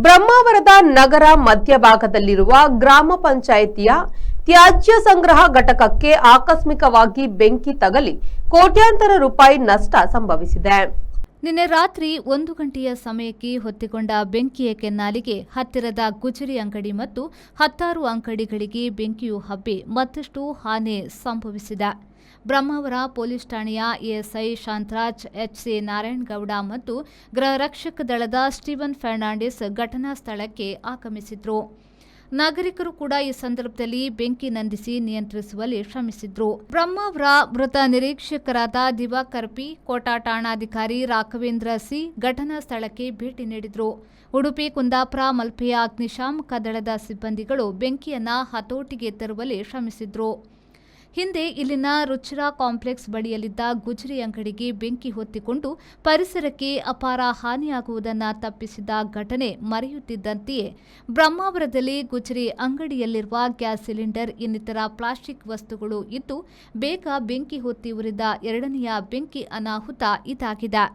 ಬ್ರಹ್ಮಾವರದ ನಗರ ಮಧ್ಯಭಾಗದಲ್ಲಿರುವ ಗ್ರಾಮ ಪಂಚಾಯಿತಿಯ ತ್ಯಾಜ್ಯ ಸಂಗ್ರಹ ಘಟಕಕ್ಕೆ ಆಕಸ್ಮಿಕವಾಗಿ ಬೆಂಕಿ ತಗಲಿ ಕೋಟ್ಯಾಂತರ ರೂಪಾಯಿ ನಷ್ಟ ಸಂಭವಿಸಿದೆ. ನಿನ್ನೆ ರಾತ್ರಿ 1 ಗಂಟೆಯ ಸಮಯಕ್ಕೆ ಹೊತ್ತಿಕೊಂಡ ಬೆಂಕಿಯ ಕೆನ್ನಾಲಿಗೆ ಹತ್ತಿರದ ಗುಜರಿ ಅಂಗಡಿ ಮತ್ತು 10 ಅಂಗಡಿಗಳಿಗೆ ಬೆಂಕಿಯು ಹಬ್ಬಿ ಮತ್ತಷ್ಟು ಹಾನಿ ಸಂಭವಿಸಿದೆ. ಬ್ರಹ್ಮಾವರ ಪೊಲೀಸ್ ಠಾಣೆಯ ಎಎಸ್ಐ ಶಾಂತರಾಜ್, ಎಚ್ಸಿ ನಾರಾಯಣಗೌಡ ಮತ್ತು ಗೃಹ ರಕ್ಷಕ ದಳದ ಸ್ಟೀವನ್ ಫರ್ನಾಂಡಿಸ್ ಘಟನಾ ಸ್ಥಳಕ್ಕೆ ಆಗಮಿಸಿದ್ರು. ನಾಗರಿಕರು ಕೂಡ ಈ ಸಂದರ್ಭದಲ್ಲಿ ಬೆಂಕಿ ನಂದಿಸಿ ನಿಯಂತ್ರಿಸುವಲ್ಲಿ ಶ್ರಮಿಸಿದ್ರು. ಬ್ರಹ್ಮಾವರ ಮೃತ ನಿರೀಕ್ಷಕರಾದ ದಿವಾಕರ್ ಪಿ, ಕೋಟಾ ಠಾಣಾಧಿಕಾರಿ ರಾಘವೇಂದ್ರ ಸಿ ಘಟನಾ ಸ್ಥಳಕ್ಕೆ ಭೇಟಿ ನೀಡಿದ್ರು. ಉಡುಪಿ, ಕುಂದಾಪುರ, ಮಲ್ಪೆಯ ಅಗ್ನಿಶಾಮಕ ದಳದ ಸಿಬ್ಬಂದಿಗಳು ಬೆಂಕಿಯನ್ನ ಹತೋಟಿಗೆ ತರುವಲ್ಲಿ ಶ್ರಮಿಸಿದ್ರು. ಹಿಂದೆ ಇಲ್ಲಿನ ರುಚಿರಾ ಕಾಂಪ್ಲೆಕ್ಸ್ ಬಳಿಯಲ್ಲಿದ್ದ ಗುಜರಿ ಅಂಗಡಿಗೆ ಬೆಂಕಿ ಹೊತ್ತಿಕೊಂಡು ಪರಿಸರಕ್ಕೆ ಅಪಾರ ಹಾನಿಯಾಗುವುದನ್ನು ತಪ್ಪಿಸಿದ ಘಟನೆ ಮರೆಯುತ್ತಿದ್ದಂತೆಯೇ ಬ್ರಹ್ಮಾವರದಲ್ಲಿ ಗುಜರಿ ಅಂಗಡಿಯಲ್ಲಿರುವ ಗ್ಯಾಸ್ ಸಿಲಿಂಡರ್ ಇನ್ನಿತರ ಪ್ಲಾಸ್ಟಿಕ್ ವಸ್ತುಗಳು ಇದ್ದು ಬೇಗ ಬೆಂಕಿ ಹೊತ್ತಿ ಉರಿದ ಎರಡನೆಯ ಬೆಂಕಿ ಅನಾಹುತ ಇದಾಗಿದೆ.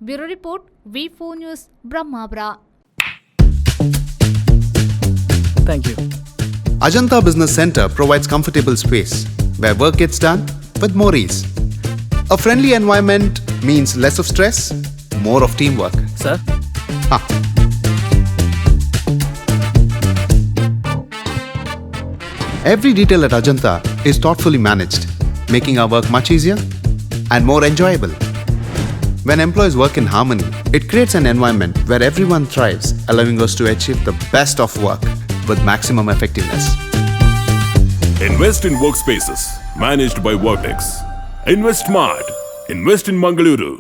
Bureau report, V4 news, Brahmavar. Thank you. Ajanta Business Center provides comfortable space where work gets done with more ease. A friendly environment means less of stress, more of teamwork. Sir? Every detail at Ajanta is thoughtfully managed, making our work much easier and more enjoyable. When employees work in harmony, it creates an environment where everyone thrives, allowing us to achieve the best of work with maximum effectiveness. Invest in workspaces managed by Vertex. Invest smart. Invest in Mangaluru.